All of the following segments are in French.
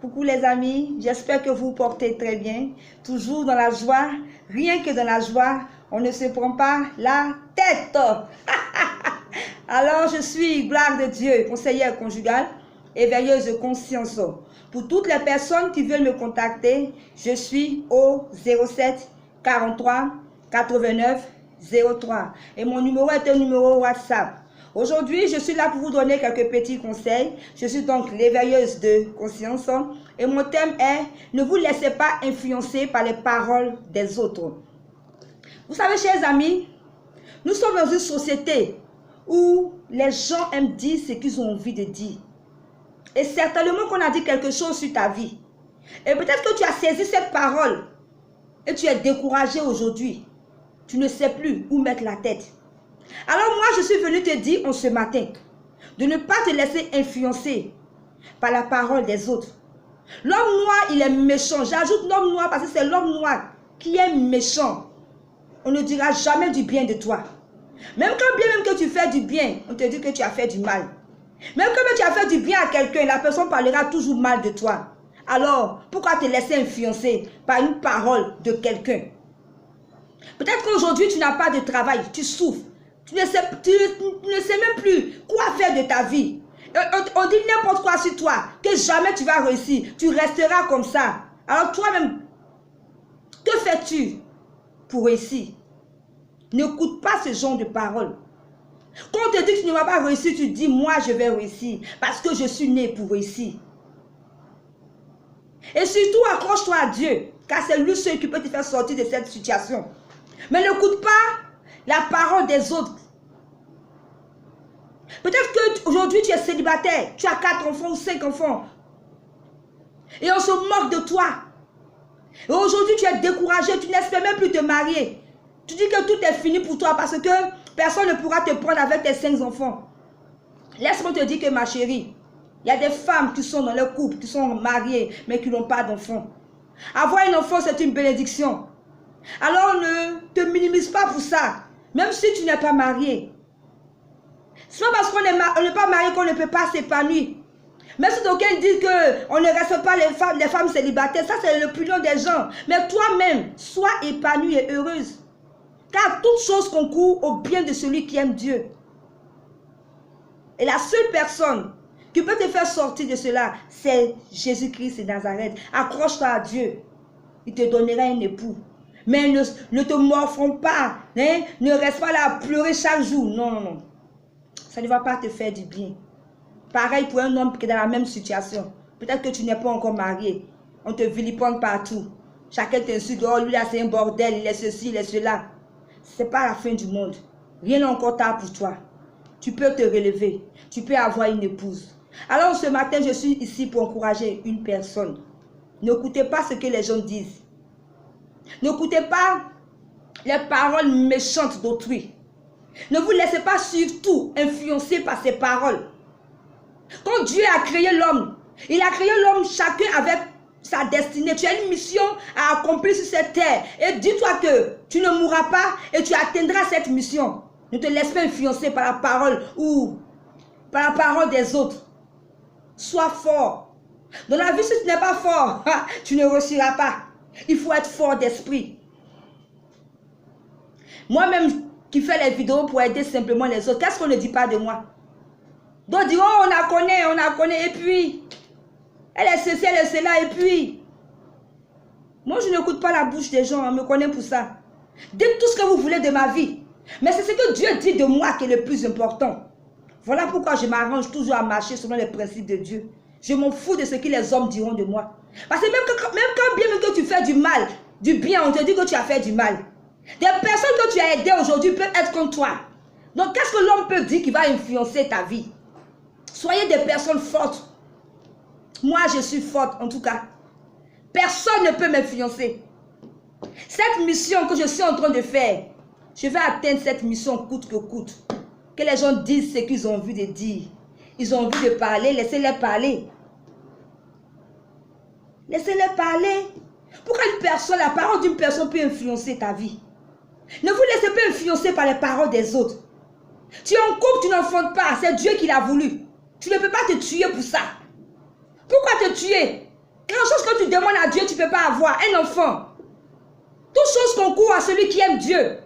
Coucou les amis, j'espère que vous portez très bien, toujours dans la joie, rien que dans la joie, on ne se prend pas la tête. Alors je suis, gloire de Dieu, conseillère conjugale et veilleuse de conscience. Pour toutes les personnes qui veulent me contacter, je suis au 07 43 89 03 et mon numéro est un numéro WhatsApp. Aujourd'hui, je suis là pour vous donner quelques petits conseils. Je suis donc l'éveilleuse de conscience et mon thème est « Ne vous laissez pas influencer par les paroles des autres ». Vous savez, chers amis, nous sommes dans une société où les gens aiment dire ce qu'ils ont envie de dire. Et certainement qu'on a dit quelque chose sur ta vie. Et peut-être que tu as saisi cette parole et tu es découragé aujourd'hui. Tu ne sais plus où mettre la tête. Alors moi, je suis venue te dire en ce matin de ne pas te laisser influencer par la parole des autres. L'homme noir, il est méchant. J'ajoute l'homme noir parce que c'est l'homme noir qui est méchant. On ne dira jamais du bien de toi. Même quand bien même que tu fais du bien, on te dit que tu as fait du mal. Même quand tu as fait du bien à quelqu'un, la personne parlera toujours mal de toi. Alors, pourquoi te laisser influencer par une parole de quelqu'un? Peut-être qu'aujourd'hui, tu n'as pas de travail, tu souffres. Tu ne sais même plus quoi faire de ta vie. On dit n'importe quoi sur toi, que jamais tu vas réussir. Tu resteras comme ça. Alors toi-même, que fais-tu pour réussir? N'écoute pas ce genre de paroles. Quand on te dit que tu ne vas pas réussir, tu dis moi je vais réussir. Parce que je suis né pour réussir. Et surtout accroche-toi à Dieu. Car c'est lui seul qui peut te faire sortir de cette situation. Mais n'écoute pas la parole des autres. Peut-être qu'aujourd'hui tu es célibataire, tu as 4 enfants ou 5 enfants. Et on se moque de toi. Et aujourd'hui tu es découragé, tu n'espères même plus te marier. Tu dis que tout est fini pour toi parce que personne ne pourra te prendre avec tes 5 enfants. Laisse-moi te dire que ma chérie, il y a des femmes qui sont dans leur couple, qui sont mariées, mais qui n'ont pas d'enfants. Avoir un enfant, c'est une bénédiction. Alors ne te minimise pas pour ça. Même si tu n'es pas marié. Ce n'est pas parce qu'on n'est pas marié qu'on ne peut pas s'épanouir. Même si d'aucuns disent qu'on ne reste pas les femmes célibataires, ça c'est l'opinion des gens. Mais toi-même, sois épanouie et heureuse. Car toute chose concourt au bien de celui qui aime Dieu. Et la seule personne qui peut te faire sortir de cela, c'est Jésus-Christ de Nazareth. Accroche-toi à Dieu. Il te donnera un époux. Mais ne te morfonds pas. Hein? Ne reste pas là à pleurer chaque jour. Non, non, non. Ça ne va pas te faire du bien. Pareil pour un homme qui est dans la même situation. Peut-être que tu n'es pas encore marié. On te vilipende partout. Chacun t'insulte. Oh, lui là, c'est un bordel. Il est ceci, il est cela. Ce n'est pas la fin du monde. Rien n'est encore tard pour toi. Tu peux te relever. Tu peux avoir une épouse. Alors ce matin, je suis ici pour encourager une personne. N'écoutez pas ce que les gens disent. N'écoutez pas les paroles méchantes d'autrui. Ne vous laissez pas surtout influencer par ces paroles. Quand Dieu a créé l'homme, il a créé l'homme chacun avec sa destinée. Tu as une mission à accomplir sur cette terre. Et dis-toi que tu ne mourras pas et tu atteindras cette mission. Ne te laisse pas influencer par la parole ou par la parole des autres. Sois fort. Dans la vie, si tu n'es pas fort, tu ne réussiras pas. Il faut être fort d'esprit. Moi-même qui fais les vidéos pour aider simplement les autres, qu'est-ce qu'on ne dit pas de moi? Donc dire, oh, on la connaît, et puis, elle est ceci, elle est cela, et puis. Moi, je n'écoute pas la bouche des gens, on me connaît pour ça. Dites tout ce que vous voulez de ma vie. Mais c'est ce que Dieu dit de moi qui est le plus important. Voilà pourquoi je m'arrange toujours à marcher selon les principes de Dieu. Je m'en fous de ce que les hommes diront de moi. Parce que même quand bien que tu fais du mal, du bien, on te dit que tu as fait du mal. Des personnes que tu as aidées aujourd'hui peuvent être contre toi. Donc qu'est-ce que l'homme peut dire qui va influencer ta vie? Soyez des personnes fortes. Moi, je suis forte en tout cas. Personne ne peut m'influencer. Cette mission que je suis en train de faire, je vais atteindre cette mission coûte que coûte. Que les gens disent ce qu'ils ont envie de dire. Ils ont envie de parler, laissez-les parler. Laissez-les parler. Pourquoi la parole d'une personne peut influencer ta vie? Ne vous laissez pas influencer par les paroles des autres. Tu es en couple, tu n'enfantes pas. C'est Dieu qui l'a voulu. Tu ne peux pas te tuer pour ça. Pourquoi te tuer? Quelque chose que tu demandes à Dieu, tu ne peux pas avoir. Un enfant. Toute chose concourt à celui qui aime Dieu.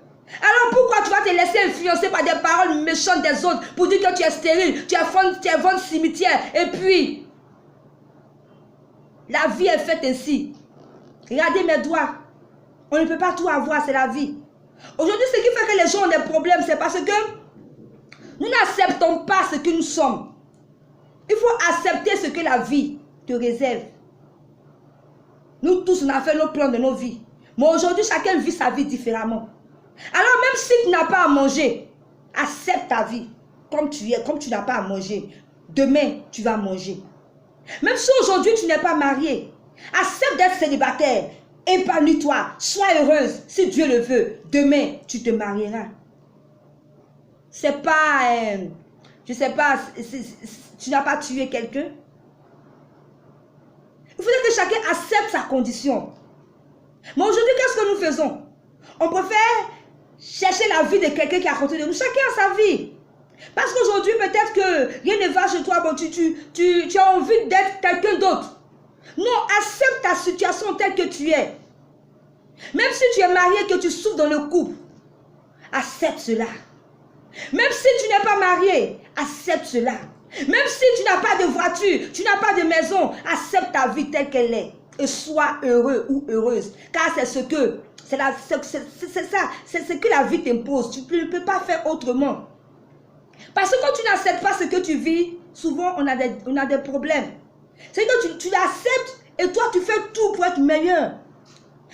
Alors pourquoi tu vas te laisser influencer par des paroles méchantes des autres pour dire que tu es stérile, tu es ventre cimetière. Et puis, la vie est faite ainsi. Regardez mes doigts. On ne peut pas tout avoir, c'est la vie. Aujourd'hui, ce qui fait que les gens ont des problèmes, c'est parce que nous n'acceptons pas ce que nous sommes. Il faut accepter ce que la vie te réserve. Nous tous, on a fait nos plans de nos vies. Mais aujourd'hui, chacun vit sa vie différemment. Alors même si tu n'as pas à manger, accepte ta vie comme tu es, comme tu n'as pas à manger. Demain, tu vas manger. Même si aujourd'hui, tu n'es pas marié, accepte d'être célibataire. Épanouis-toi, sois heureuse. Si Dieu le veut, demain, tu te marieras. C'est pas, je sais pas, tu n'as pas tué quelqu'un. Il faudrait que chacun accepte sa condition. Mais aujourd'hui, qu'est-ce que nous faisons? On préfère chercher la vie de quelqu'un qui est à côté de nous. Chacun a sa vie. Parce qu'aujourd'hui, peut-être que rien ne va chez toi. Bon, tu as envie d'être quelqu'un d'autre. Non, accepte ta situation telle que tu es. Même si tu es marié et que tu souffres dans le couple, accepte cela. Même si tu n'es pas marié, accepte cela. Même si tu n'as pas de voiture, tu n'as pas de maison, accepte ta vie telle qu'elle est. Et sois heureux ou heureuse. Car c'est ce que, c'est ce que la vie t'impose. Tu ne peux pas faire autrement. Parce que quand tu n'acceptes pas ce que tu vis, souvent on a des problèmes. C'est que tu l'acceptes et toi tu fais tout pour être meilleur.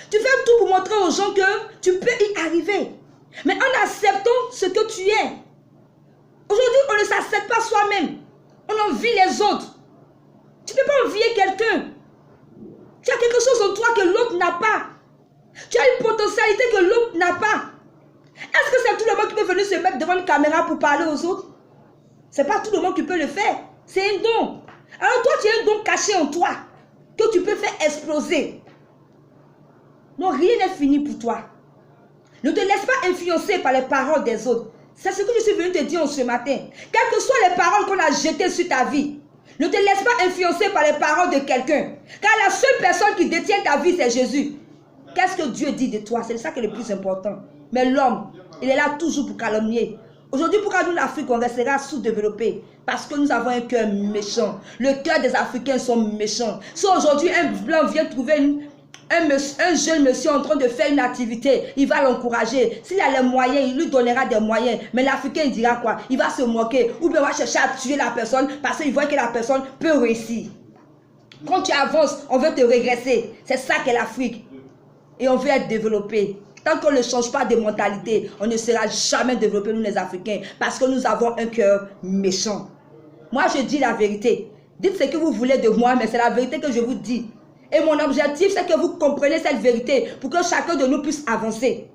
Tu fais tout pour montrer aux gens que tu peux y arriver. Mais en acceptant ce que tu es. Aujourd'hui, on ne s'accepte pas soi-même. On envie les autres. Tu ne peux pas envier quelqu'un. Tu as quelque chose en toi que l'autre n'a pas. Tu as une potentialité que l'autre n'a pas. Est-ce que c'est tout le monde qui peut venir se mettre devant une caméra pour parler aux autres? Ce n'est pas tout le monde qui peut le faire. C'est un don. Alors toi, tu as un don caché en toi que tu peux faire exploser. Non, rien n'est fini pour toi. Ne te laisse pas influencer par les paroles des autres. C'est ce que je suis venu te dire ce matin. Quelles que soient les paroles qu'on a jetées sur ta vie, ne te laisse pas influencer par les paroles de quelqu'un. Car la seule personne qui détient ta vie, c'est Jésus. Qu'est-ce que Dieu dit de toi? C'est ça qui est le plus important. Mais l'homme, il est là toujours pour calomnier. Aujourd'hui, pourquoi nous, l'Afrique, on restera sous-développé? Parce que nous avons un cœur méchant. Le cœur des Africains sont méchants. Si aujourd'hui, un blanc vient trouver un jeune monsieur en train de faire une activité, il va l'encourager. S'il a les moyens, il lui donnera des moyens. Mais l'Africain, il dira quoi? Il va se moquer. Ou bien il va chercher à tuer la personne parce qu'il voit que la personne peut réussir. Quand tu avances, on veut te régresser. C'est ça qu'est l'Afrique. Et on veut être développé. Tant qu'on ne change pas de mentalité, on ne sera jamais développé, nous les Africains. Parce que nous avons un cœur méchant. Moi, je dis la vérité. Dites ce que vous voulez de moi, mais c'est la vérité que je vous dis. Et mon objectif, c'est que vous compreniez cette vérité pour que chacun de nous puisse avancer.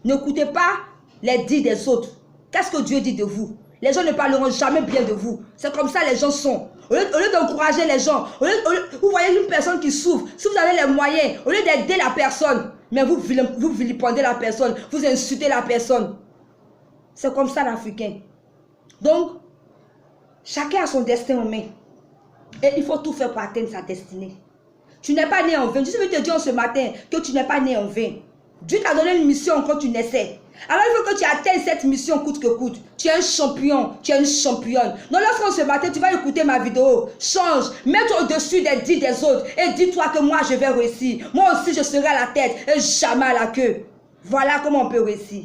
N'écoutez pas les dits des autres. Qu'est-ce que Dieu dit de vous? Les gens ne parleront jamais bien de vous. C'est comme ça les gens sont. Au lieu d'encourager les gens, vous voyez une personne qui souffre, si vous avez les moyens, au lieu d'aider la personne, mais vous vilipendez la personne, vous insultez la personne. C'est comme ça l'Africain. Donc, chacun a son destin en main. Et il faut tout faire pour atteindre sa destinée. Tu n'es pas né en vain. Je vais te dire ce matin que tu n'es pas né en vain. Dieu t'a donné une mission quand tu naissais. Alors il faut que tu atteignes cette mission coûte que coûte. Tu es un champion, tu es une championne. Donc lorsqu'on ce matin, tu vas écouter ma vidéo, change, mets-toi au-dessus des dits des autres et dis-toi que moi je vais réussir. Moi aussi je serai à la tête et jamais à la queue. Voilà comment on peut réussir.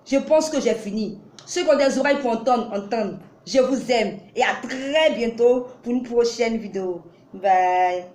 Je pense que j'ai fini. Ceux qui ont des oreilles pour entendre, entendent. Je vous aime et à très bientôt pour une prochaine vidéo. Bye.